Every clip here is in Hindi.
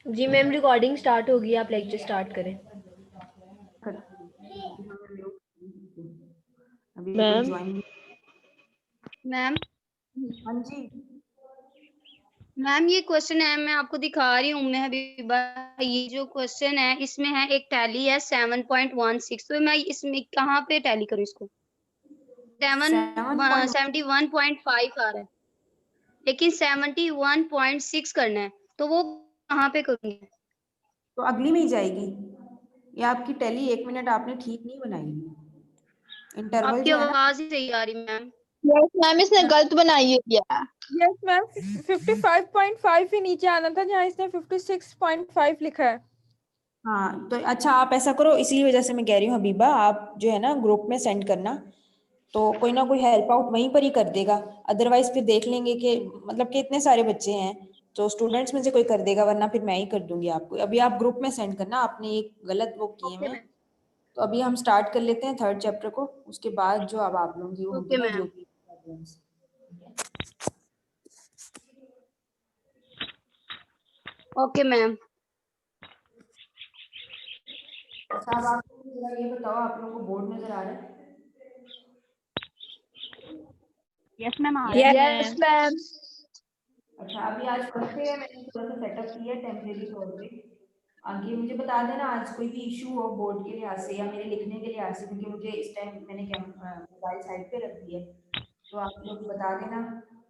जी मैम, रिकॉर्डिंग स्टार्ट होगी, आप लेक्चर स्टार्ट करें। अभी कोई मैम ज्वाइन। मैम हाँ जी मैम ये क्वेश्चन है, मैं आपको दिखा रही हूँ मैं हबीबा। ये जो क्वेश्चन है इसमें है एक टैली है 7.16, तो मैं इसमें कहाँ पे टैली करूँ इसको? 71.5 आ रहा है, लेकिन 71.6 करना है, तो वो कहाँ पे करूँगी? तो अगली में ही जाएगी। ये आपकी टैली 1 मिनट आपने ठीक नहीं बनाई। इंटरवल आपकी जो है ना, आवाज ही सही आ रही मैम। यस मैम, इसने गलत बनाई है क्या? यस मैम, 55.5 ही नीचे आना था जहाँ इसने 56.5 लिखा है। हाँ तो अच्छा आप ऐसा करो, इसी वजह से मैं कह रही हूँ हबीबा, आप जो है ना ग्रुप में सेंड करना, तो कोई ना कोई हेल्प आउट वहीं पर ही कर देगा। अदरवाइज फिर देख लेंगे कि मतलब कि इतने सारे बच्चे हैं तो स्टूडेंट्स में से कोई कर देगा, वरना फिर मैं ही कर दूंगी आपको। अभी आप ग्रुप में सेंड करना, आपने एक गलत वो किए ओके हैं। मैम। तो अभी हम स्टार्ट कर लेते हैं 3rd चैप्टर को, उसके बाद जो अब आप लोगों की वो होगी ओके ना मैम। जो भी प्रॉब्लम्स। Okay ma'am. अच्छा अब आप जरा ये बताओ, आप लोगों को बोर्ड नजर आ रहा है? Yes ma'am, yes ma'am. अच्छा अभी आज फर्स्ट डे है, मैंने थोड़ा सा सेटअप किया है टेम्परेरी तौर पे। आगे मुझे बता देना आज कोई भी इशू हो बोर्ड के लिहाज से या मेरे लिखने के लिहाज से, क्योंकि मुझे इस टाइम मैंने मोबाइल साइड पे रख दिया है। तो आप लोग बता देना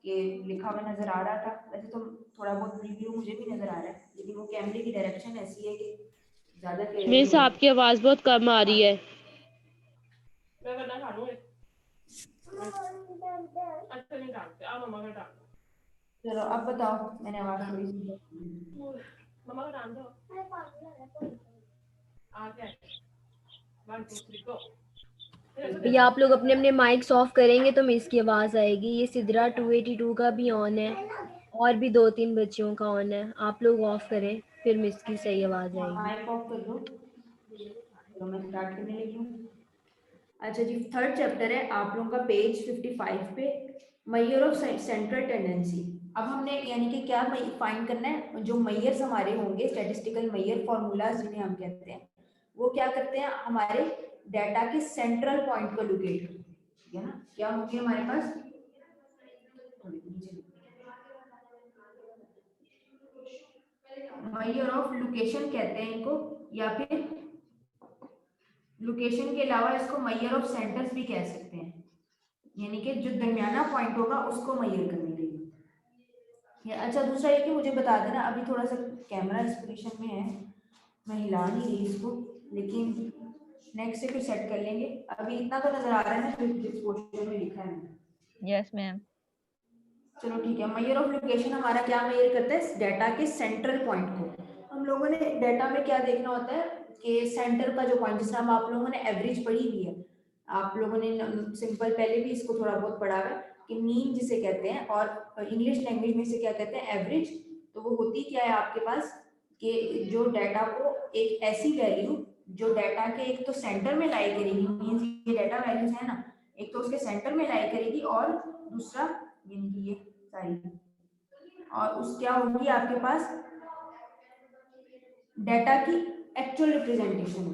कि लिखा हुआ नजर आ रहा था। वैसे तो थोड़ा बहुत प्रीव्यू मुझे भी नजर आ रहा है, लेकिन वो कैमरे की डायरेक्शन ऐसी है कि ज्यादा क्लियर मीन्स आपकी आवाज बहुत कम आ रही है। चलो अब बताओ, मैंने आवाज थोड़ी सी ये आप लोग अपने अपने माइक्स ऑफ करेंगे तो मिस की आवाज आएगी। ये सिद्रा 282 का भी ऑन है और भी 2-3 बच्चियों का ऑन है। आप लोग ऑफ करें, फिर मिस की सही आवाज आएगी। माइक ऑफ कर दो। चलो मैं स्टार्ट करने लगी हूँ। अच्छा जी, 3rd चैप्टर है आप लोगों का, पेज 55 पे, मैयर ऑफ सेंट्रल टेंडेंसी। अब हमने यानी कि क्या फाइंड करना है, जो मैयर्स हमारे होंगे, स्टैटिस्टिकल मैयर फॉर्मूलाज जिन्हें हम कहते हैं, वो क्या करते हैं, हमारे डाटा के सेंट्रल पॉइंट को लोकेट करते हैं, ठीक है ना। क्या होंगे हमारे पास, मैयर ऑफ लोकेशन कहते हैं इनको, या फिर लोकेशन के अलावा इसको मैयर ऑफ सेंटर्स भी कह सकते हैं, यानी कि जो दरमियाना पॉइंट होगा उसको मैयर करने के लिए। अच्छा दूसरा ये कि मुझे बता देना, अभी थोड़ा सा कैमरा इस पोजीशन में है, मैं हिला नहीं रही इसको, लेकिन नेक्स्ट से फिर सेट कर लेंगे। अभी इतना तो नजर आ रहा है ना जिस पोर्शन में लिखा है। Yes ma'am. चलो ठीक है, मैयर ऑफ लोकेशन हमारा क्या मैयर करता है, डाटा के सेंट्रल पॉइंट को। हम लोगों ने डाटा में क्या देखना होता है कि सेंटर का जो पॉइंट, जिस तरह आप लोगों ने एवरेज पढ़ी हुई है, आप लोगों ने सिंपल पहले भी इसको थोड़ा बहुत पढ़ा है कि मीन जिसे कहते हैं, और इंग्लिश लैंग्वेज में से क्या कहते हैं, एवरेज। तो वो होती क्या है आपके पास कि जो डाटा को एक ऐसी वैल्यू जो डाटा के एक तो सेंटर में लाई करेगी, मीन्स ये डाटा वैल्यूज है ना, एक तो उसके सेंटर में लाई करेगी और दूसरा यानी कि ये सारी, और उस क्या होगी आपके पास डाटा की एक्चुअल रिप्रेजेंटेशन,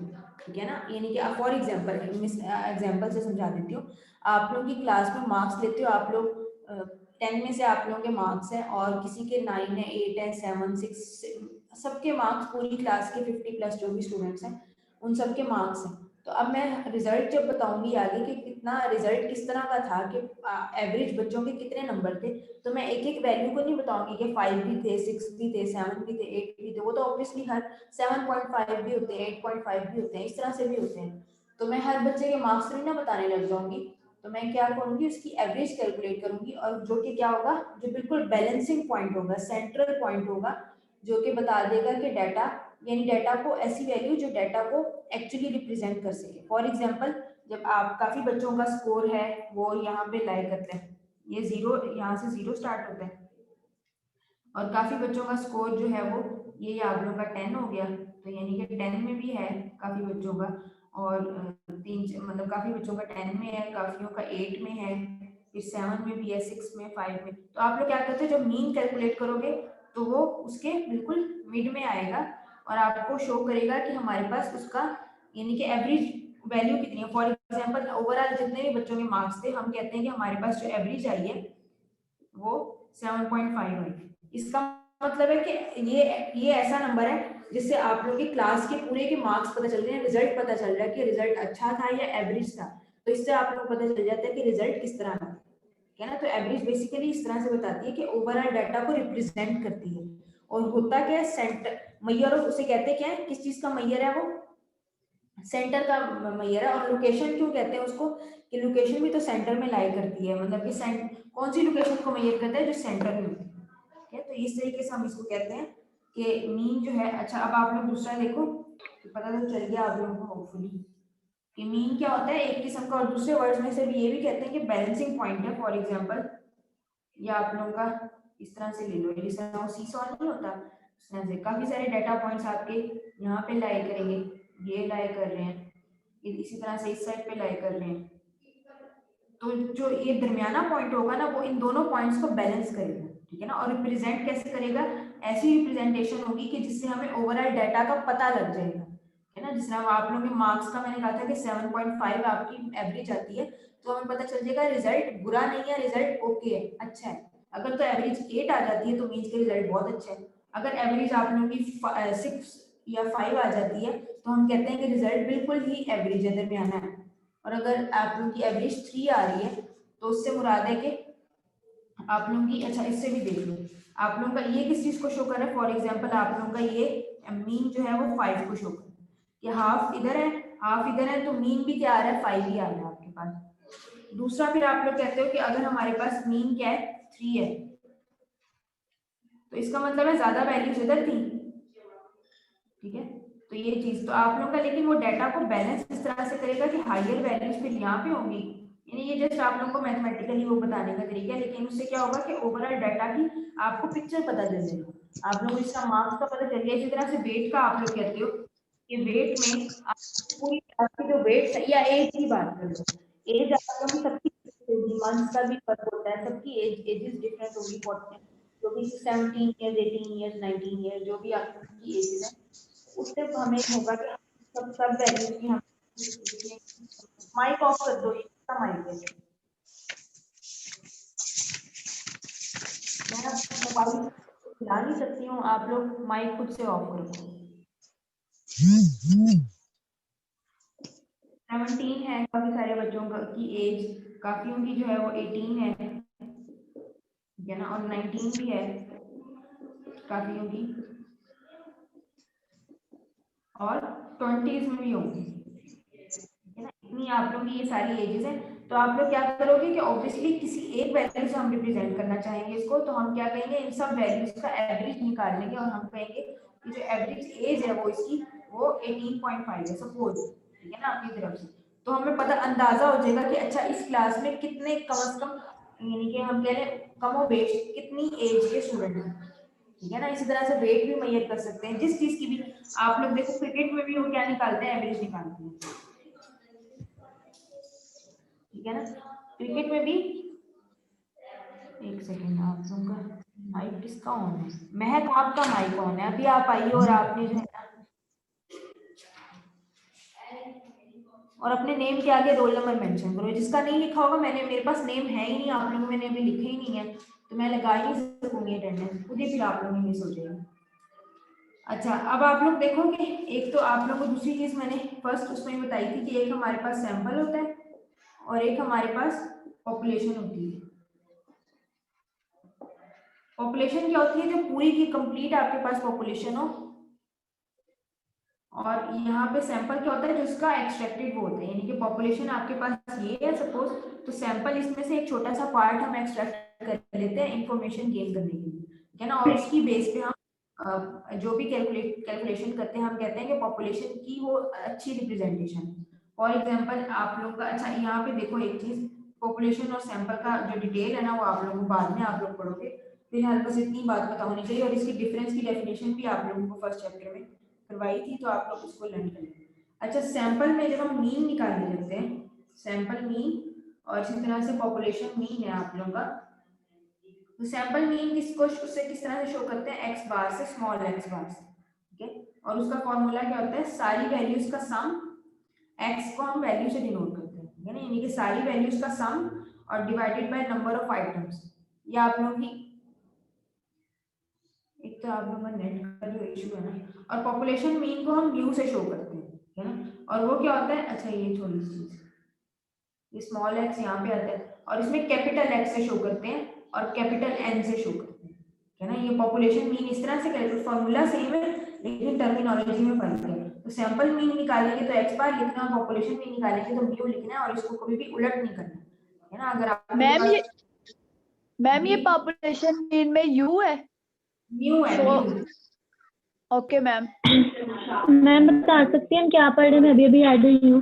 ठीक है ना। यानी कि फॉर एग्जांपल से समझा देती हूँ। आप लोगों की क्लास में मार्क्स लेते हो, आप लोग 10 में से आप लोगों के मार्क्स हैं, और किसी के 9 है, 8 है, 7, 6, सबके मार्क्स, पूरी क्लास के 50+ जो भी स्टूडेंट्स हैं उन सबके मार्क्स हैं। तो अब मैं रिजल्ट जब बताऊंगी आगे कि कितना रिजल्ट किस तरह का था, कि एवरेज बच्चों के कितने नंबर थे, तो मैं एक एक वैल्यू को नहीं बताऊंगी कि 5 भी थे, 6 भी थे, 7 भी थे, 8 भी थे, वो तो ऑब्वियसली हर 7.5 भी होते हैं, 8.5 भी होते हैं, इस तरह से भी होते हैं। तो मैं हर बच्चे के मार्क्स नहीं ना बताने लग जाऊंगी, तो मैं क्या करूंगी, उसकी एवरेज कैलकुलेट करूंगी, और जो कि क्या होगा, जो बिल्कुल बैलेंसिंग पॉइंट होगा, सेंट्रल पॉइंट होगा, जो कि बता देगा कि डाटा, यानी डाटा को ऐसी वैल्यू जो डाटा को एक्चुअली रिप्रेजेंट कर सके। फॉर एग्जांपल, जब आप काफी बच्चों का स्कोर है वो यहाँ पे लाई करते हैं, ये 0, यहाँ से 0 स्टार्ट होता है, और काफी बच्चों का स्कोर जो है वो ये आप लोगों का 10 हो गया, तो यानी कि 10 में भी है काफी बच्चों का, और मतलब काफी बच्चों का 10 में है, काफियों का 8 में है, फिर 7 में भी है, 6 में, 5 में। तो आप लोग क्या करते हो, जब मीन कैलकुलेट करोगे तो वो उसके बिल्कुल मिड में आएगा और आपको शो करेगा कि हमारे पास उसका यानी कि एवरेज वैल्यू कितनी है। फॉर एग्जांपल ओवरऑल जितने भी बच्चों के मार्क्स थे, हम कहते हैं कि हमारे पास जो एवरेज आई है वो 7.5 है। इसका मतलब है कि ये ऐसा नंबर है जिससे आप लोग की क्लास के पूरे के मार्क्स पता चल रहे हैं, रिजल्ट पता चल रहा है कि रिजल्ट अच्छा था या एवरेज था। तो इससे आप लोग पता चल जाता है कि रिजल्ट किस तरह का है ना। तो एवरेज बेसिकली इस तरह से बताती है कि ओवरऑल डाटा को रिप्रेजेंट करती है। और होता क्या है, सेंटर मैयर, उसे कहते हैं क्या है, किस चीज का मैयर है वो, सेंटर का मैयर है। और लोकेशन क्यों कहते हैं उसको, कि लोकेशन भी तो सेंटर में लाई करती है, मतलब कि कौन सी लोकेशन को मैयर करता है, जो सेंटर में होती है। तो इस तरीके से हम इसको कहते हैं कि मीन जो है। अच्छा, अब आप लोग दूसरा देखो, तो पता तो चल गया आप लोगों को होपफुली कि मीन क्या होता है एक किस्म का। और दूसरे वर्ड्स में से भी ये भी कहते हैं कि बैलेंसिंग पॉइंट है। फॉर एग्जांपल या आप लोगों का इस तरह से ले लो, जिस तरह वो सीसॉ नहीं होता, उस तरह से काफी सारे डाटा पॉइंट्स आपके यहाँ पे लाई करेंगे, ये लाई कर रहे हैं, इसी तरह से इस साइड पे लाई कर रहे हैं। तो जो ये दरमियाना पॉइंट होगा ना, वो इन दोनों पॉइंट्स को बैलेंस करेगा, ठीक है ना। और रिप्रेजेंट कैसे करेगा, ऐसी रिप्रेजेंटेशन होगी कि जिससे हमें ओवरऑल डाटा का पता लग जाएगा, है ना। जिस तरह आप लोगों के मार्क्स का मैंने कहा था कि 7.5 आपकी एवरेज आती है, तो हमें पता चल जाएगा रिजल्ट बुरा नहीं है, रिजल्ट ओके है, अच्छा है। अगर तो एवरेज 8 आ जाती है तो मीन्स के रिजल्ट बहुत अच्छा है। अगर एवरेज आप लोगों की 6 या 5 आ जाती है तो हम कहते हैं कि रिजल्ट बिल्कुल ही एवरेज है, दरमियाना है। और अगर आप लोगों की एवरेज 3 आ रही है तो उससे मुराद है कि आप लोगों की, अच्छा इससे भी देख लो, आप लोगों का ये किस चीज को शो कर रहा है। फॉर एग्जांपल आप लोगों का ये मीन जो है वो 5 को शो कर रहा है, कि हाफ इधर है हाफ इधर है, तो मीन भी क्या आ रहा है, 5 ही आ रहा है आपके पास। दूसरा फिर आप लोग कहते हो कि अगर हमारे पास मीन क्या है, 3 है, तो इसका मतलब है ज्यादा वैल्यूज इधर थी, ठीक है। तो ये चीज तो आप लोगों का, लेकिन वो डाटा को बैलेंस इस तरह से करेगा कि हायर वैल्यूज फिर यहाँ पे होंगी, यानी ये जस्ट आप लोगों को मैथमेटिकली वो बताने का तरीका है। लेकिन उससे क्या होगा कि ओवरऑल डाटा की आपको पिक्चर पता चल जाएगा, आप लोगों को इसका मार्क्स का पता चल गया। इसी तरह से वेट का आप लोग कहते हो कि वेट में आप पूरी क्लास की जो वेट है, या एज की बात कर लो, एज आप लोगों की सबकी मंथ्स का भी फर्क होता है, सबकी एजेस डिफरेंट होगी। 40 जो भी 17 ईयर्स 18 ईयर्स 19 ईयर्स जो भी आपकी एजेस है, उससे हमें होगा कि सब वैल्यूज की हम माइक ऑफ कर दो, इसका माइक है। मैं मोबाइल चला नहीं सकती हूँ, आप लोग माइक खुद से ऑफ करो। 17 है काफी सारे बच्चों की एज, काफियों की जो है वो 18 है, ठीक है ना। और 19 भी है काफियों की, और 20s में भी होंगी, है ना। इतनी आप लोगों की ये सारी एजेस हैं। तो आप लोग क्या करोगे कि ऑब्वियसली किसी एक वैल्यू से हम रिप्रेजेंट करना चाहेंगे इसको, तो हम क्या कहेंगे, इन सब वैल्यूज का एवरेज निकाल लेंगे और हम कहेंगे कि जो एवरेज एज है वो इसकी वो 18.5 है सपोज, ठीक है ना, आपकी तरफ से। तो हमें पता अंदाजा हो जाएगा कि अच्छा इस क्लास में कितने कम से कम, यानी कि हम कह रहे हैं कमो बेश कितनी एज के स्टूडेंट हैं, ठीक है ना। इसी तरह से वेट भी मेजर कर सकते हैं, जिस चीज की भी। आप लोग देखो क्रिकेट में भी वो क्या निकालते हैं, एवरेज निकालते हैं, ठीक है ना। क्रिकेट में भी, एक सेकेंड, आप लोगों का माइक किसका ऑन है, महक आपका माइक ऑन है, अभी आप आइए और आपने जो है ना, और अपने नेम के आगे रोल नंबर मेंशन करो। जिसका नहीं लिखा होगा, मैंने मेरे पास नेम है ही नहीं, आप लोगों मैंने अभी लिखे ही नहीं है, तो मैं लगा ही नहीं सकूंगी अटेंडेंस, खुद ही फिर आप लोगों ने मिस हो जाएगा। अच्छा, अब आप लोग देखोगे, एक तो आप लोगों को दूसरी चीज मैंने फर्स्ट उसमें बताई थी कि एक हमारे पास सैंपल होता है और एक हमारे पास पॉपुलेशन होती है। पॉपुलेशन क्या होती है, जो पूरी की कंप्लीट आपके पास पॉपुलेशन हो, और यहाँ पे सैंपल क्या होता है, जिसका एक्सट्रैक्टेड वो होता है, यानी कि पॉपुलेशन आपके पास ये है सपोज, तो सैंपल इसमें से एक छोटा सा पार्ट हम एक्सट्रैक्ट कर लेते हैं इंफॉर्मेशन गेन करने के लिए, ठीक है ना। और उसकी बेस पे हम जो भी कैलकुलेशन करते हैं, हम कहते हैं कि पॉपुलेशन की वो अच्छी रिप्रेजेंटेशन। फॉर एग्जांपल आप लोग का, अच्छा यहाँ पे देखो एक चीज, पॉपुलेशन और सैंपल का जो डिटेल है ना, वो आप लोगों को बाद में आप लोग पढ़ोगे, फिलहाल बस इतनी बात पता होनी चाहिए। और इसकी डिफरेंस की डेफिनेशन भी आप लोगों को फर्स्ट चैप्टर में करवाई थी, तो आप लोग उसको लर्न करें। अच्छा, सैंपल में जब हम मीन निकालने लगते हैं, सैंपल मीन, और इसी तरह से पॉपुलेशन मीन है आप लोगों का, तो सैंपल मीन किसको उससे किस तरह से शो करते हैं, एक्स बार से, स्मॉल एक्स बार से, ठीक है। और उसका फॉर्मूला क्या होता है, सारी वैल्यूज का सम, एक्स को हम वैल्यू से डिनोट करते हैं, ठीक है ना, यानी कि सारी वैल्यूज का सम और divided by number of items. ये आप लोगों की एक तो आप लोगों का नेट का जो इशू है ना। और पॉपुलेशन मीन को हम यू से शो करते हैं, है ना। और वो क्या होता है, अच्छा ये छोटी चीज, ये स्मॉल एक्स यहाँ पे आता है और इसमें कैपिटल एक्स से शो करते हैं और कैपिटल एन से शो करते हैं, है ना। ये पॉपुलेशन मीन इस तरह से कैलकुलेट, फॉर्मूला सेम है लेकिन टर्मिनोलॉजी में फर्क है। तो सैंपल मीन निकालेंगे तो एक्स बार लिखना, पॉपुलेशन मीन निकालेंगे तो म्यू लिखना है और इसको कभी भी उलट नहीं करना, है ना। अगर आप मैम ये पॉपुलेशन मीन में यू है। म्यू है, म्यू। Okay ma'am. मैम बता सकती हैं क्या पढ़ रहे हैं, मैं अभी ऐड हुई हूँ।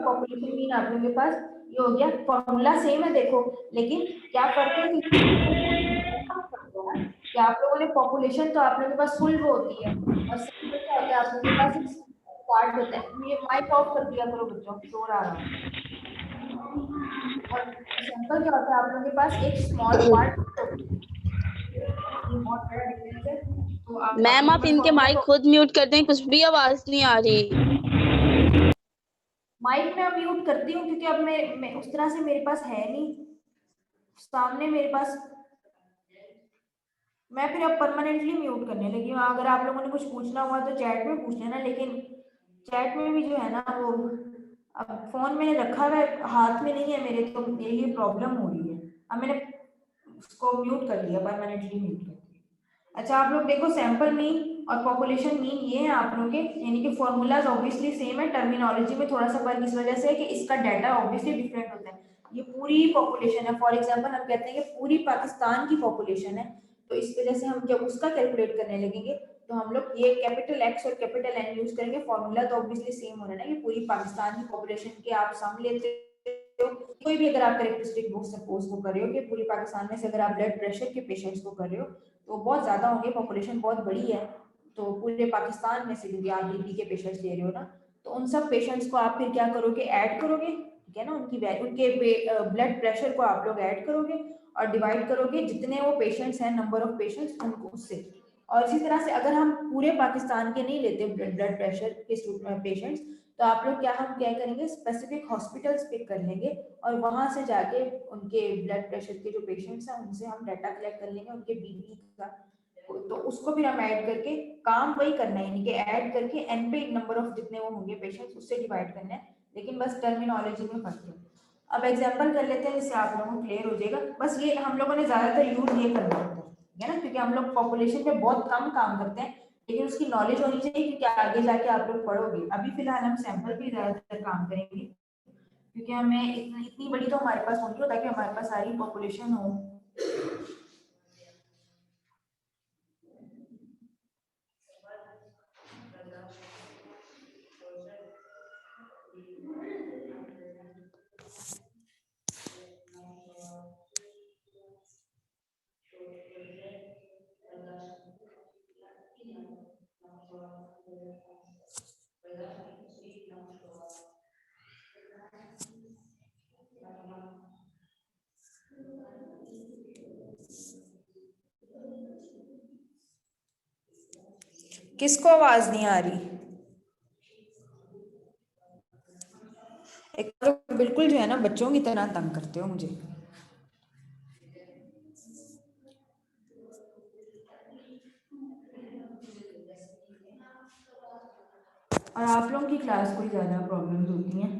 पॉपुलेशन मीन आप लोगों के पास ये हो गया, फॉर्मूला सेम है देखो, लेकिन क्या फर्क है कि आप लोगों ने पॉपुलेशन तो आप लोगों के पास फुल वो होती है और सैंपल क्या होता है आप लोगों के पास एक पार्ट होता है। ये माइक ऑफ कर दिया करो बच्चों, शोर आ रहा है। और सैंपल क्या होता है आप लोगों के पास एक स्मॉल पार्ट होता है, बहुत बड़ा डिफरेंस है। तो मैम आप इनके माइक खुद म्यूट कर दें, कुछ भी आवाज नहीं आ रही। माइक में अब म्यूट करती हूँ क्योंकि अब मैं उस तरह से मेरे पास है नहीं सामने मेरे पास, मैं फिर अब परमानेंटली म्यूट करने लगी हूँ। अगर आप लोगों ने कुछ पूछना हुआ तो चैट में पूछ लेना, लेकिन चैट में भी जो है ना वो अब फोन मैंने रखा हुआ है, हाथ में नहीं है मेरे, तो मेरे लिए प्रॉब्लम हो रही है। अब मैंने उसको म्यूट कर लिया, परमानेंटली म्यूट कर दिया। अच्छा आप लोग देखो सैंपल मीन और पॉपुलेशन मीन ये है आप लोग के, यानी कि फॉर्मूलाज ऑब्वियसली सेम है, टर्मिनोलॉजी में थोड़ा सा फर्क इस वजह से है कि इसका डाटा ऑब्वियसली डिफरेंट होता है। ये पूरी पॉपुलेशन है, फॉर एग्जांपल हम कहते हैं कि पूरी पाकिस्तान की पॉपुलेशन है, तो इस वजह से हम जब उसका कैलकुलेट करने लगेंगे तो हम लोग ये कैपिटल एक्स और कैपिटल एन यूज करेंगे। फॉर्मूला तो ऑब्वियसली सेम होना ना, ये पूरी पाकिस्तान की पॉपुलेशन के आप सम लेते हो। कोई भी अगर आप कैरेक्टरिस्टिक बुक सपोज को कर रहे हो कि पूरी पाकिस्तान में से अगर आप ब्लड प्रेशर के पेशेंट्स को कर रहे हो तो बहुत ज्यादा होंगे, पॉपुलेशन बहुत बड़ी है, तो पूरे पाकिस्तान में से क्योंकि आप बीपी के पेशेंट्स ले रहे हो ना, तो उन सब पेशेंट्स को आप फिर क्या करोगे, ऐड करोगे, ठीक है ना। उनके ब्लड प्रेशर को आप लोग ऐड करोगे और डिवाइड करोगे जितने वो पेशेंट्स हैं, नंबर ऑफ पेशेंट्स उनको उससे। और इसी तरह से अगर हम पूरे पाकिस्तान के नहीं लेते ब्लड प्रेशर के पेशेंट्स, तो आप लोग क्या करेंगे, स्पेसिफिक हॉस्पिटल्स पिक कर लेंगे और वहां से जाके उनके ब्लड प्रेशर के जो पेशेंट्स हैं उनसे हम डाटा कलेक्ट कर लेंगे, उनके बीपी का, तो उसको फिर हम ऐड करके काम वही करना है, यानी कि ऐड करके एन पे नंबर ऑफ जितने वो होंगे पेशेंट्स उससे डिवाइड करना है, लेकिन बस टर्मिनोलॉजी में फर्क है। अब एग्जांपल कर लेते हैं जिससे आप लोगों को क्लियर हो जाएगा। बस ये हम लोगों ने ज्यादातर यूज ये करना होता है ना, क्योंकि हम लोग पॉपुलेशन पे बहुत कम काम करते हैं, लेकिन उसकी नॉलेज होनी चाहिए क्योंकि आगे जाके आप लोग पढ़ोगे। अभी फिलहाल हम सैंपल पे ज्यादातर काम करेंगे क्योंकि हमें इतनी बड़ी तो हमारे पास होनी हो ताकि हमारे पास सारी पॉपुलेशन हो। किसको आवाज नहीं आ रही? एक तो बिल्कुल जो है ना बच्चों की तरह तंग करते हो मुझे। और आप लोगों की क्लास को ज्यादा प्रॉब्लम्स होती हैं।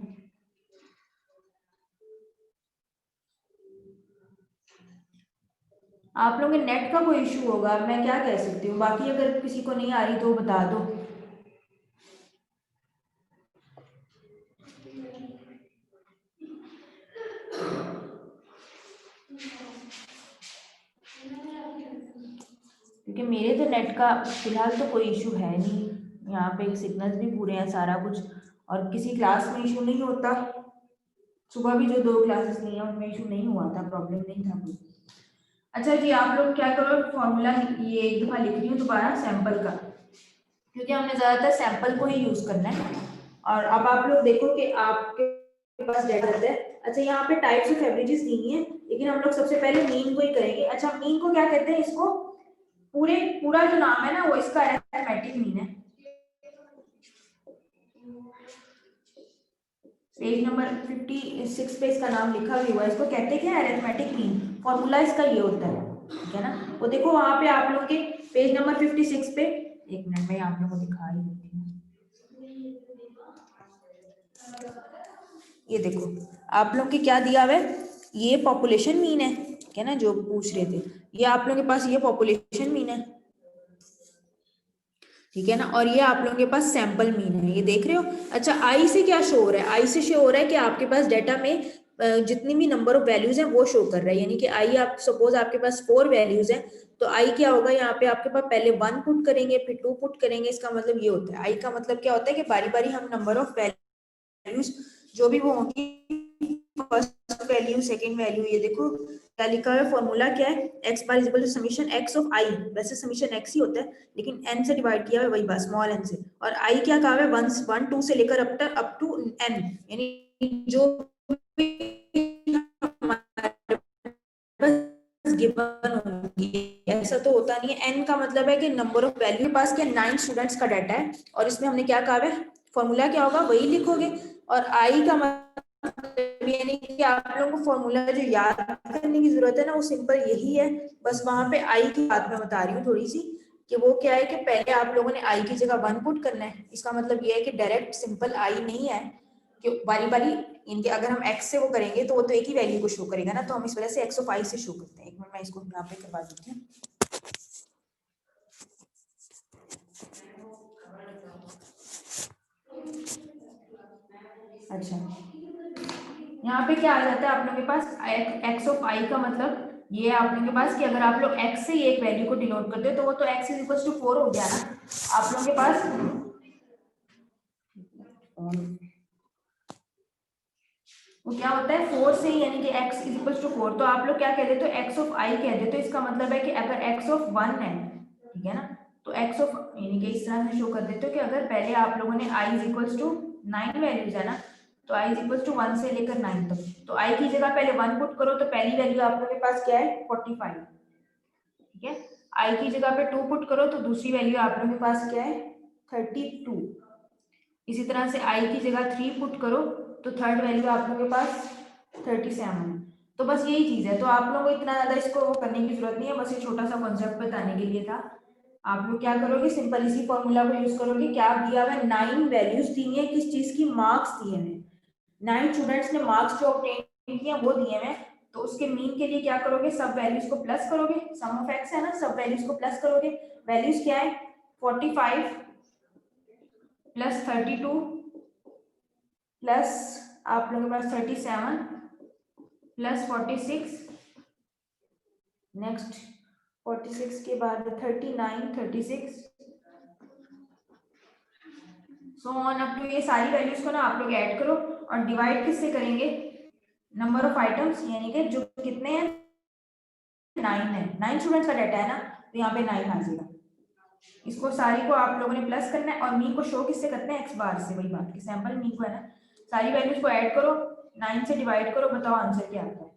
आप लोगों के नेट का कोई इशू होगा, मैं क्या कह सकती हूँ, बाकी अगर किसी को नहीं आ रही तो बता दो। क्योंकि मेरे तो नेट का फिलहाल तो कोई इशू है नहीं, यहाँ पे सिग्नल्स भी पूरे हैं सारा कुछ, और किसी क्लास में इशू नहीं होता। सुबह भी जो 2 क्लासेस ली हैं उनमें इशू नहीं हुआ था, प्रॉब्लम नहीं था कोई। अच्छा जी आप लोग क्या करो, फॉर्मूला ये एक दफा लिख रही हूँ दोबारा सैंपल का, क्योंकि हमने ज्यादातर सैंपल को ही यूज करना है। और अब आप लोग देखो कि आपके पास डेटा है अच्छा यहाँ पे टाइप्स ऑफ एवरेजेस दी है, लेकिन हम लोग सबसे पहले मीन को ही करेंगे। अच्छा मीन को क्या कहते हैं, इसको पूरा जो नाम है ना वो इसका अरिथमेटिक मीन है। पेज नंबर 56 पे इसका नाम लिखा भी हुआ है। इसको कहते हैं क्या, अरिथमेटिक मीन। फॉर्मूला इसका ये होता है, ठीक है ना। वो देखो वहां पे आप लोग के पेज नंबर 56 पे, एक मिनट में आप लोगों को दिखा ही देती हूँ। ये देखो आप लोग के क्या दिया हुआ है, ये पॉपुलेशन मीन है, ठीक है ना, जो पूछ रहे थे। ये आप लोगों के पास ये पॉपुलेशन मीन है, ठीक है ना, और ये आप लोगों के पास सैंपल मीन है, ये देख रहे हो। अच्छा आई से क्या शो हो रहा है, आई से शो हो रहा है कि आपके पास डाटा में जितनी भी नंबर ऑफ वैल्यूज हैं वो शो कर रहा है। यानी कि आई, आप सपोज आपके पास 4 वैल्यूज हैं, तो आई क्या होगा, यहाँ पे आपके पास पहले 1 पुट करेंगे फिर 2 पुट करेंगे। इसका मतलब ये होता है, आई का मतलब क्या होता है कि बारी बारी हम नंबर ऑफ वैल्यूज जो भी वो होंगी, फर्स्ट वैल्यू, सेकंड वैल्यू, ये देखो क्या लिखा है, फॉर्मूला क्या है, x bar is equal to summation x of i। वैसे समीशन x ही होता है, लेकिन n से डिवाइड किया है वही बात, स्मॉल n से। और i क्या कहा है, 1 2 से लेकर अप टू n, यानी जो गिवन होंगी। ऐसा तो होता नहीं है, n का मतलब है कि नंबर ऑफ वैल्यू के पास क्या 9 स्टूडेंट्स का डाटा है, और इसमें हमने क्या कहा है, फॉर्मूला क्या होगा वही लिखोगे। और i का यानी कि आप लोगों को फॉर्मूला जो याद करने की जरूरत है ना, वो सिंपल यही है। बस वहां पे आई की बात मैं बता रही हूँ थोड़ी सी, कि वो क्या है कि पहले आप लोगों ने आई की जगह 1 पुट करना है। इसका मतलब ये है कि डायरेक्ट सिंपल आई नहीं है, कि बारी बारी इनके अगर हम x से वो करेंगे तो वो तो एक ही वैल्यू को शो करेगा ना, तो हम इस वजह से x ऑफ i से शो करते हैं। एक मिनट मैं इसको यहाँ पे करवा देती हूँ। अच्छा यहाँ पे क्या आ जाता है आप लोगों के पास, x ऑफ i का मतलब ये है आप लोगों के पास कि अगर आप लोग x से एक वैल्यू को डिनोट करते हो तो वो तो x इज इक्वल टू 4 हो गया ना आप लोगों के पास। वो क्या होता है 4 से, यानी कि x इज इक्वल टू 4, तो आप लोग क्या कह देते हो, x ऑफ i कह देते हो। इसका मतलब है कि अगर x ऑफ 1 है, ठीक है ना, तो x ऑफ, यानी कि इस तरह से शो कर देते हो कि अगर पहले आप लोगों ने i is equal to 9 values है ना, तो i इज इक्वल टू 1 से लेकर 9 तक, तो i की जगह पहले 1 पुट करो, तो पहली वैल्यू आप लोगों के पास क्या है 45, ठीक है। i की जगह पे 2 पुट करो तो दूसरी वैल्यू आप लोगों के पास क्या है 32। इसी तरह से i की जगह 3 पुट करो तो थर्ड वैल्यू आप लोगों के पास 37। तो बस यही चीज है, तो आप लोगों को इतना ज्यादा इसको वो करने की जरूरत नहीं है, बस ये छोटा सा कॉन्सेप्ट बताने के लिए था। आप लोग क्या करोगे, सिंपल इसी फॉर्मूला को यूज करोगे। क्या दिया हुआ है, 9 वैल्यूज दी है, किस चीज की, मार्क्स दिए हैं, 9 स्टूडेंट्स ने मार्क्स जो ऑब्टेन किए वो दिए हैं, तो उसके मीन के लिए क्या करोगे, सब वैल्यूज को प्लस करोगे, सम ऑफ एक्स है ना, सब वैल्यूज को प्लस करोगे। वैल्यूज क्या है 45 प्लस 32 प्लस आप लोगों के पास 37 प्लस 46, नेक्स्ट 46 के बाद 39 36 सो ऑन अप टू, ये सारी वैल्यूज को ना आप लोग ऐड करो और डिवाइड किससे करेंगे, नंबर ऑफ आइटम्स, यानी कि जो कितने हैं 9 है, 9 स्टूडेंट्स का डाटा है ना, तो यहाँ पे 9 आ जाएगा। इसको सारी को आप लोगों ने प्लस करना है और मीन को शो किससे करते हैं, x बार से, वही बात की सैंपल मीन को है ना, सारी वैल्यूज को ऐड करो, 9 से डिवाइड करो, बताओ आंसर क्या आता है।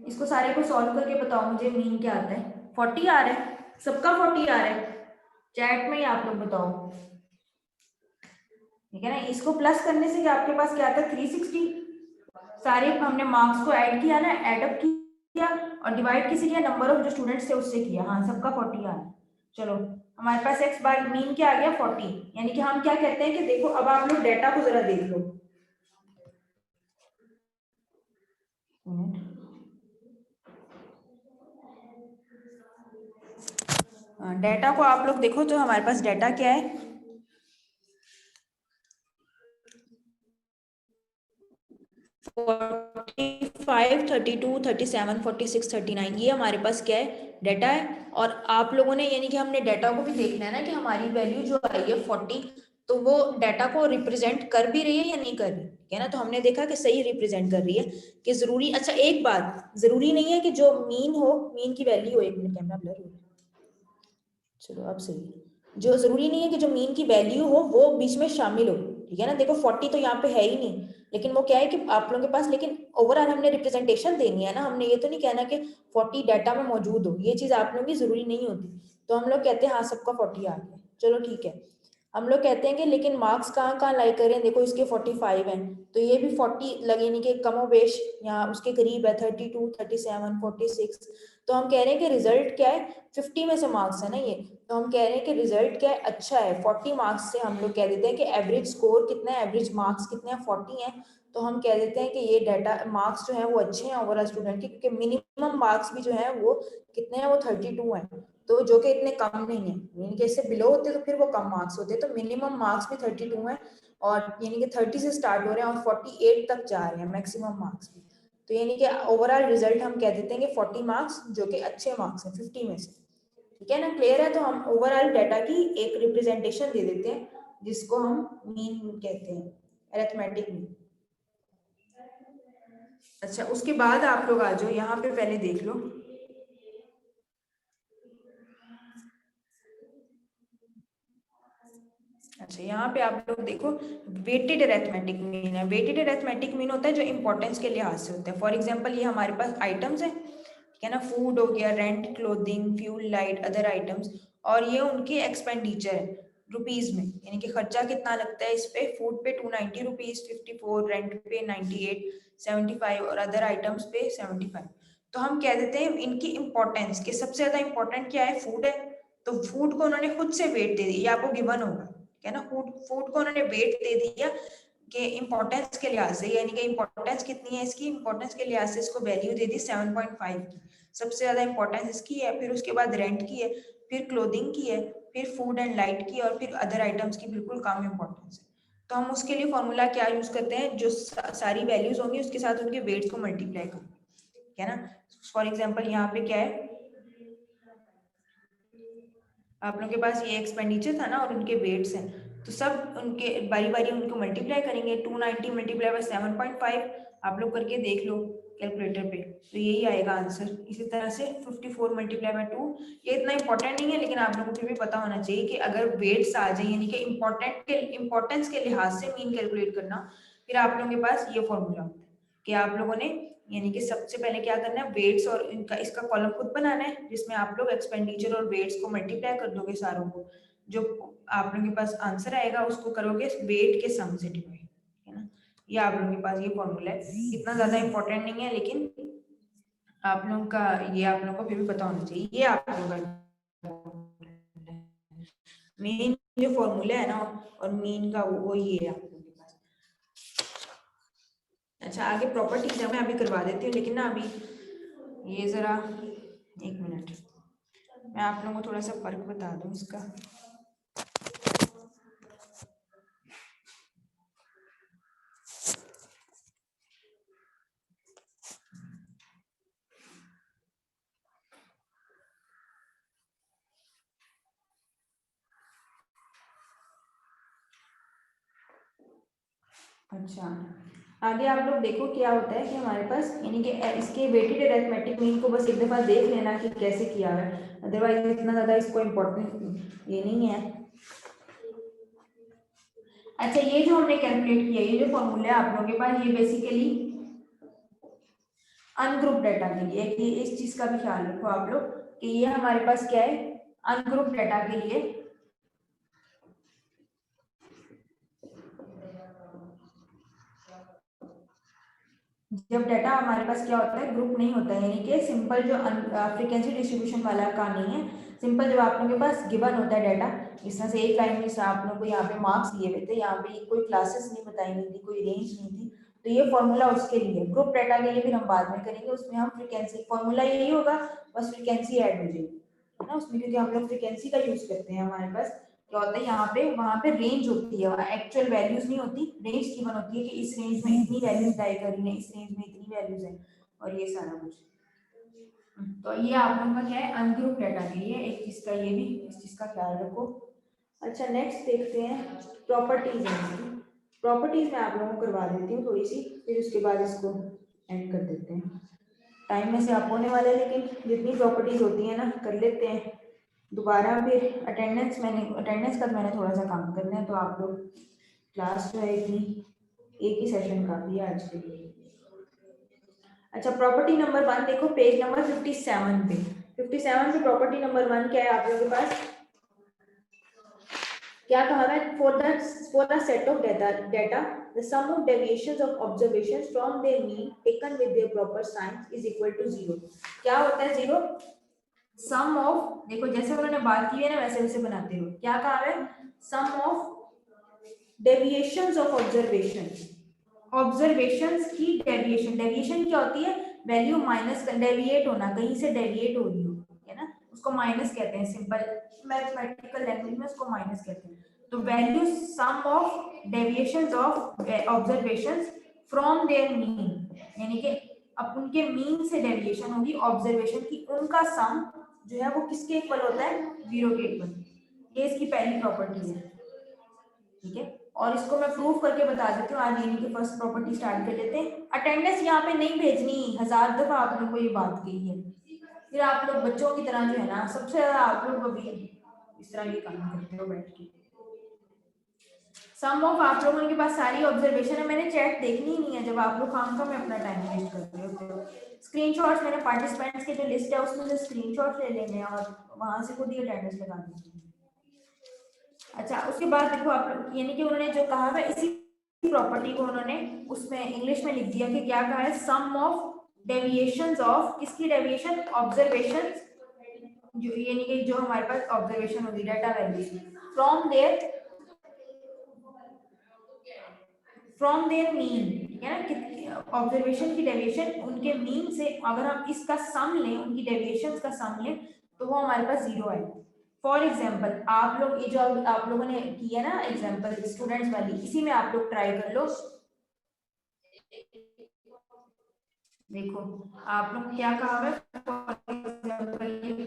इसको सारे को सॉल्व करके बताओ मुझे मीन क्या आता है। 40 आ रहा है, सबका 40 आ रहा है, चैट में ही आप लोग बताओ, ठीक है ना। इसको प्लस करने से आपके पास क्या आता है 360, सारे हमने मार्क्स को ऐड किया ना, एडअप किया और डिवाइड किसी किया, नंबर ऑफ जो स्टूडेंट्स थे उससे किया, हाँ सबका 40 आ रहा है। चलो हमारे पास x बार मीन क्या आ गया 40, यानी कि हम क्या कहते हैं कि देखो अब आप लोग डेटा को जरा देख लो, डेटा को आप लोग देखो तो हमारे पास डेटा क्या है, फाइव 32 37 46 39, ये हमारे पास क्या है डाटा है। और आप लोगों ने, यानी कि हमने डाटा को भी देखना है ना कि हमारी वैल्यू जो आई है 40, तो वो डाटा को रिप्रेजेंट कर भी रही है या नहीं कर रही, ठीक है ना। तो हमने देखा कि सही रिप्रेजेंट कर रही है कि जरूरी, अच्छा एक बात, जरूरी नहीं है कि जो मीन हो, मीन की वैल्यू हो, एक मिनट कैमरा ब्लर हो गया, चलो अब सही है। जो जरूरी नहीं है कि जो मीन की वैल्यू हो वो बीच में शामिल हो, ठीक है ना। देखो 40 तो यहाँ पे है ही नहीं, लेकिन वो क्या है कि आप लोगों के पास, लेकिन ओवरऑल हमने रिप्रेजेंटेशन देनी है ना, हमने ये तो नहीं कहना कि 40 डाटा में मौजूद हो, ये चीज आप लोगों की जरूरी नहीं होती। तो हम लोग कहते हैं हाँ सबका 40 आ गया, चलो ठीक है। हम लोग कहते हैं कि लेकिन मार्क्स कहाँ कहाँ लाई करें, देखो इसके 45 हैं, तो ये भी 40 लगे, नहीं कि कमोबेश यहाँ उसके करीब है, 32, 37, 46। तो हम कह रहे हैं कि रिजल्ट क्या है, 50 में से मार्क्स है ना ये, तो हम कह रहे हैं कि रिजल्ट क्या है, अच्छा है। 40 मार्क्स से हम लोग कह देते हैं कि एवरेज स्कोर कितना है, एवरेज मार्क्स कितने हैं, 40 हैं। तो हम कह देते हैं कि ये डाटा मार्क्स जो है वो अच्छे हैं ओवरऑल स्टूडेंट के, क्योंकि मिनिमम मार्क्स भी जो है वो कितने हैं, वो 32 हैं। तो जो कि इतने कम नहीं है, यानी कि इससे बिलो होते तो फिर वो कम मार्क्स होते, तो मिनिमम मार्क्स भी 32 है, और यानी कि 30 से स्टार्ट हो रहे हैं और 48 तक जा रहे हैं मैक्सिमम मार्क्स भी। तो यानी कि ओवरऑल रिजल्ट हम कह देते हैं कि 40 मार्क्स जो कि अच्छे मार्क्स हैं 50 में से, ठीक है ना। क्लियर है। तो हम ओवरऑल डाटा की एक रिप्रेजेंटेशन दे देते हैं जिसको हम मीन कहते हैं, अरिथमेटिक मीन। अच्छा उसके बाद आप लोग आ जाओ यहाँ पे, पहले देख लो, अच्छा यहाँ पे आप लोग देखो वेटेड अरिथमेटिक मीन है। वेटेड अरिथमेटिक मीन होता है जो इंपॉर्टेंस के लिहाज से होता है। फॉर एग्जांपल ये हमारे पास आइटम्स है, ठीक है ना, फूड हो गया, rent, clothing, fuel, light, other items, और ये उनकी एक्सपेंडिचर है रुपीज में, यानी कि खर्चा कितना लगता है इस पे, फूड पे 290 रुपीज, 54, रेंट पे 98, 75 और अदर आइटम्स पे 75। तो हम कह देते हैं इनकी इंपॉर्टेंस के सबसे ज्यादा इंपॉर्टेंट क्या है, फूड है, तो फूड को उन्होंने खुद से वेट दे दी, ये आपको गिवन होगा, ठीक है ना। फूड फूड को उन्होंने वेट दे दिया कि इंपॉर्टेंस के लिहाज से, यानी कि इंपॉर्टेंस कितनी है इसकी, इंपॉर्टेंस के लिहाज से इसको वैल्यू दे दी 7.5 की, सबसे ज्यादा इंपॉर्टेंस इसकी है। फिर उसके बाद रेंट की है, फिर क्लोथिंग की है, फिर फूड एंड लाइट की, और फिर अदर आइटम्स की बिल्कुल कम इंपॉर्टेंस है। तो हम उसके लिए फॉर्मूला क्या यूज करते हैं, जो सारी वैल्यूज होंगी उसके साथ उनके वेट्स को मल्टीप्लाई करो, ठीक है ना। फॉर एग्जाम्पल यहाँ पे क्या है, आप लोगों के पास ये एक्सपेंडिचर था ना और उनके वेट्स हैं, तो सब उनके बारी बारी उनको मल्टीप्लाई करेंगे। 290 मल्टीप्लाई बाय 7.5 आप लोग करके देख लो कैलकुलेटर पे, तो यही आएगा आंसर। इसी तरह से 54 मल्टीप्लाई बाय 2, ये इतना इंपॉर्टेंट नहीं है, लेकिन आप लोगों को फिर भी पता होना चाहिए कि अगर वेट्स आ जाए, यानी कि इंपॉर्टेंस के लिहाज से मीन कैलकुलेट करना, फिर आप लोगों के पास ये फॉर्मूला होता है कि आप लोगों ने, यानी कि सबसे पहले क्या करना है, वेट्स और इनका इसका कॉलम खुद बनाना है, जिसमें आप लोग एक्सपेंडिचर और वेट्स को मल्टीप्लाई कर दोगे सारों को, जो आप लोगों के पास आंसर आएगा उसको करोगे वेट के सम से डिवाइड, है ना। ये आप लोगों के पास ये फॉर्मूला है, इतना ज्यादा इंपॉर्टेंट नहीं है, लेकिन आप लोगों का ये आप लोगों को फिर भी पता होना चाहिए। ये आप लोगों का मेन जो फॉर्मूला है ना, और मेन का वो ये है आप लोगों के पास। अच्छा आगे प्रॉपर्टी एग्जाम में अभी करवा देती हूँ, लेकिन ना अभी ये जरा एक मिनट, मैं आप लोगों को थोड़ा सा फर्क बता दूं इसका। अच्छा आगे आप लोग देखो क्या होता है कि हमारे पास, यानी कि इसके वेटेड अरिथमेटिक मीन को बस एक दफा देख लेना कि कैसे किया है, अदरवाइज इतना ज्यादा इसको इम्पोर्टेंट ये नहीं है। अच्छा ये जो हमने कैलकुलेट किया, ये जो फॉर्मूला है आप लोगों के पास, ये बेसिकली अनग्रुप डाटा के लिए, कि इस चीज का भी ख्याल रखो आप लोग कि ये हमारे पास क्या है, अनग्रुप डाटा के लिए जब डाटा हमारे पास क्या होता है, ग्रुप नहीं होता है, यानी कि सिंपल जो फ्रीक्वेंसी डिस्ट्रीब्यूशन वाला का नहीं है, सिंपल जब आप लोगों के पास गिवन होता है डाटा, इस तरह से एक लाइन में आप लोगों को यहाँ पे मार्क्स दिए हुए थे, यहाँ पे कोई क्लासेस नहीं बताई गई थी, कोई रेंज नहीं थी, तो ये फॉर्मूला उसके लिए। ग्रुप डाटा के लिए फिर हम बाद में करेंगे, उसमें हम फ्रीक्वेंसी, फॉर्मूला यही होगा, बस फ्रीक्वेंसी ऐड हो जाएगी, है ना उसमें, क्योंकि हम लोग फ्रीक्वेंसी का यूज करते हैं। हमारे पास क्या होता है, यहाँ पे वहां पे रेंज होती है, वहाँ एक्चुअल वैल्यूज नहीं होती, रेंज गिवन होती है कि इस रेंज में इतनी वैल्यूज डाई करी है, इस रेंज में इतनी वैल्यूज है, और ये सारा कुछ। तो ये आप लोगों का क्या है, अनग्रुप डाटा के लिए एक चीज का, ये भी इस चीज का ख्याल रखो। अच्छा नेक्स्ट देखते हैं प्रॉपर्टीज। प्रॉपर्टीज मैं आप लोगों को करवा देती हूँ थोड़ी सी, फिर उसके बाद इसको एंड कर देते हैं। टाइम में से आप होने वाला है, लेकिन जितनी प्रॉपर्टीज होती हैं ना कर लेते हैं दोबारा। फिर अटेंडेंस का मैंने थोड़ा सा काम करना है, तो आप लोग क्लास जो है इतनी एक ही सेशन काफी है आज के लिए। अच्छा प्रॉपर्टी नंबर 1 देखो पेज नंबर 57 पे। 57 पे प्रॉपर्टी नंबर 1 क्या है आप लोगों के पास? क्या कहा है? for a set of data the sum of deviations of observations from their mean taken with their proper signs is equal to 0। क्या होता है 0? सम ऑफ, देखो जैसे उन्होंने बात की है ना वैसे वैसे बनाते हो। क्या कहा है? सम ऑफ डेविएशंस ऑफ ऑब्जर्वेशंस की डेविएशन। डेविएशन क्या होती है? वैल्यू माइनस, डेविएट होना, कहीं से डेविएट हो रही हो, है ना, उसको माइनस कहते हैं। सिंपल मैथमेटिकल लैंग्वेज में उसको माइनस कहते हैं। तो value sum of deviations of observations from their mean, यानी कि अब उनके मीन से डेविएशन होगी ऑब्जर्वेशन की, उनका सम जो है वो किसके इक्वल होता है? 0 के इक्वल। ये इसकी पहली प्रॉपर्टी है, ठीक है। और इसको मैं प्रूफ करके बता देती हूँ। आज यानी कि फर्स्ट प्रॉपर्टी स्टार्ट कर लेते हैं। अटेंडेंस यहाँ पे नहीं भेजनी, 1000 दफा आप लोगों को ये बात कही है। फिर आप लोग बच्चों की तरह जो है ना, सबसे ज्यादा आप लोग अभी इस तरह ये काम करते हो बैठ के। सम ऑफ आप लोगों के पास सारी ऑब्जर्वेशन है, मैंने चैट देखनी ही नहीं है जब आप लोग काम में अपना टाइम वेस्ट कर रहे हो। स्क्रीनशॉट्स मैंने पार्टिसिपेंट्स की जो लिस्ट है उसमें से स्क्रीनशॉट ले लेंगे और वहां से खुद ही अटेंडेंस लगा देंगे। अच्छा उसके बाद देखो आप लोग, यानी कि उन्होंने जो कहा है इसी प्रॉपर्टी को उन्होंने उसमें इंग्लिश में लिख दिया कि क्या कहा है? सम ऑफ डेविएशंस ऑफ, किसकी डेविएशन? ऑब्जर्वेशंस, जो यानी कि जो हमारे पास ऑब्जर्वेशन होगी data values from their mean, ठीक है ना। ऑब्जर्वेशन की डेविएशन उनके मीन से, अगर हम इसका सम लें, उनकी डेविएशंस का सम लें, तो वो हमारे पास 0 है। फॉर एग्जाम्पल आप लोग ये जो आप लोगों ने की है ना एग्जाम्पल स्टूडेंट्स वाली, इसी में आप लोग ट्राई कर लो। देखो आप लोग क्या कहा है,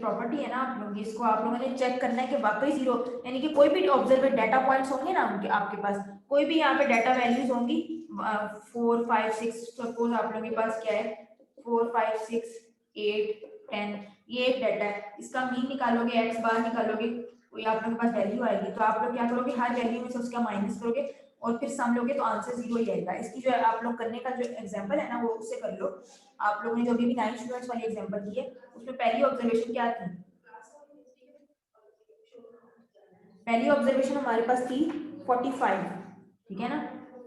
प्रॉपर्टी है ना, आप लोग इसको आप लोगों ने चेक करना है कि वाकई 0, यानी कि कोई भी ऑब्जर्वेड डाटा पॉइंट्स होंगे ना उनके आपके पास, कोई भी यहाँ पे डाटा वैल्यूज होंगी 4 5 6, सपोज आप लोगों के पास क्या है 4 5 6 8 10, ये एक डाटा है, इसका मीन निकालोगे, एक्स बार निकालोगे, कोई आप लोगों के पास वैल्यू आएगी, तो आप लोग क्या करोगे, हर वैल्यू में से उसका माइनस करोगे और फिर सम लोगे तो आंसर 0 ही आएगा। इसकी जो आप लोग करने का जो एग्जांपल है ना वो उससे कर लो। आप लोगों ने जो भी 9 स्टूडेंट्स वाली एग्जांपल दी है उसमें पहली ऑब्जर्वेशन क्या थी? पहली ऑब्जर्वेशन हमारे पास थी 45, ठीक है ना।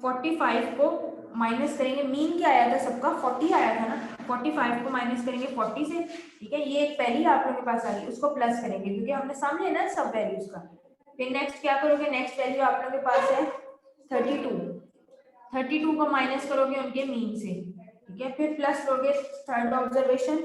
45 को माइनस करेंगे, मीन क्या आया था सबका? 40 आया था ना, 45 को माइनस करेंगे 40 से, ठीक है। ये एक पहली आप लोगों के पास आ गई, उसको प्लस करेंगे क्योंकि हमने सामने ना सब वैल्यूज का। फिर नेक्स्ट क्या करोगे, नेक्स्ट वैल्यू आप लोगों के पास है 32 को माइनस करोगे उनके मीन से, ठीक है। फिर प्लस लोगे थर्ड ऑब्जर्वेशन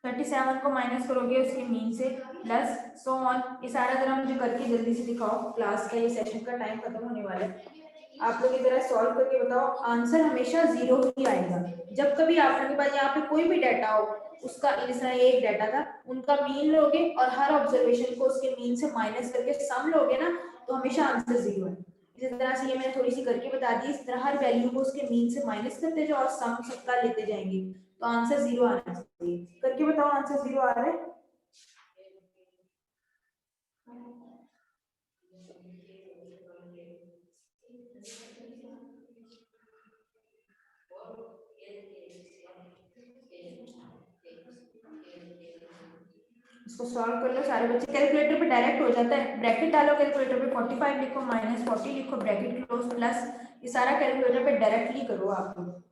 37 को माइनस करोगे उसके मीन से, प्लस सो ऑन। ये सारा जरा मुझे करके जल्दी से दिखाओ, क्लास का ये सेशन का टाइम खत्म होने वाला है। आप लोग इधर सॉल्व करके बताओ, आंसर हमेशा 0 ही आएगा। जब कभी आप लोगों के पास यहाँ पे कोई भी डाटा हो, उसका इस तरह एक डाटा था, उनका मीन लोगे और हर ऑब्जर्वेशन को उसके मीन से माइनस करके सम लोगे ना, तो हमेशा आंसर 0 है। इसी तरह से ये मैंने थोड़ी सी करके बता दी, इस तरह हर वैल्यू को उसके मीन से माइनस करते जाओ और सम सबका लेते जाएंगे, तो आंसर 0 आना चाहिए। करके बताओ आंसर 0 आ रहा है? इसको सॉल्व कर लो सारे बच्चे। कैलकुलेटर पे डायरेक्ट हो जाता है, ब्रैकेट डालो कैलकुलेटर पे, 45 लिखो माइनस 40 लिखो, ब्रैकेट क्लोज प्लस, ये सारा कैलकुलेटर पे डायरेक्टली करो आप लोग।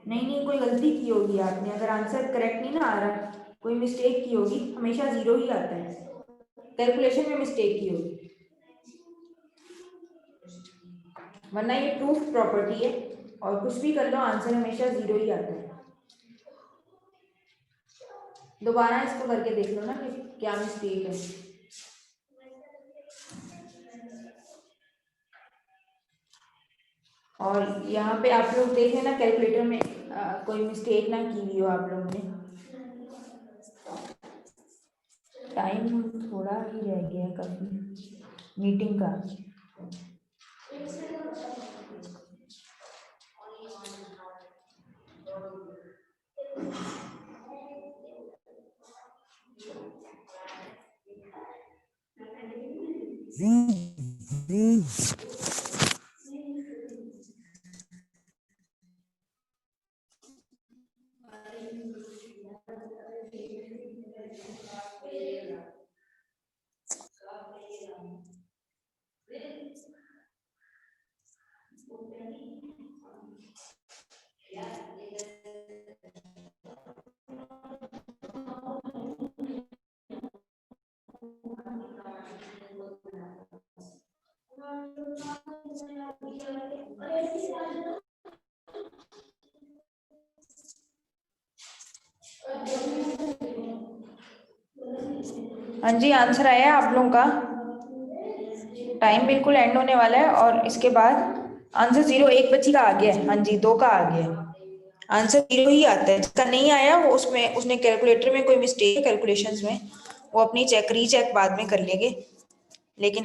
नहीं कोई गलती की होगी आपने, अगर आंसर करेक्ट नहीं ना आ रहा, कोई मिस्टेक की होगी, हमेशा 0 ही आता है, कैलकुलेशन में मिस्टेक की होगी, वरना ये प्रूफ प्रॉपर्टी है और कुछ भी कर लो आंसर हमेशा 0 ही आता है। दोबारा इसको करके देख लो ना कि क्या मिस्टेक है। और यहाँ पे आप लोग देखें ना कैलकुलेटर में कोई मिस्टेक ना की हुई हो आप लोगों ने। टाइम थोड़ा ही रह गया है काफी मीटिंग का। हाँ जी, आंसर आया आप लोगों का। टाइम बिल्कुल एंड होने वाला है और इसके बाद आंसर 0 एक बच्ची का आ गया है। हाँ जी, 2 का आ गया है। आंसर 0 ही आता है। जिसका नहीं आया वो उसमें उसने कैलकुलेटर में कोई मिस्टेक है कैलकुलेशंस में, वो अपनी रीचेक बाद में कर लेंगे। लेकिन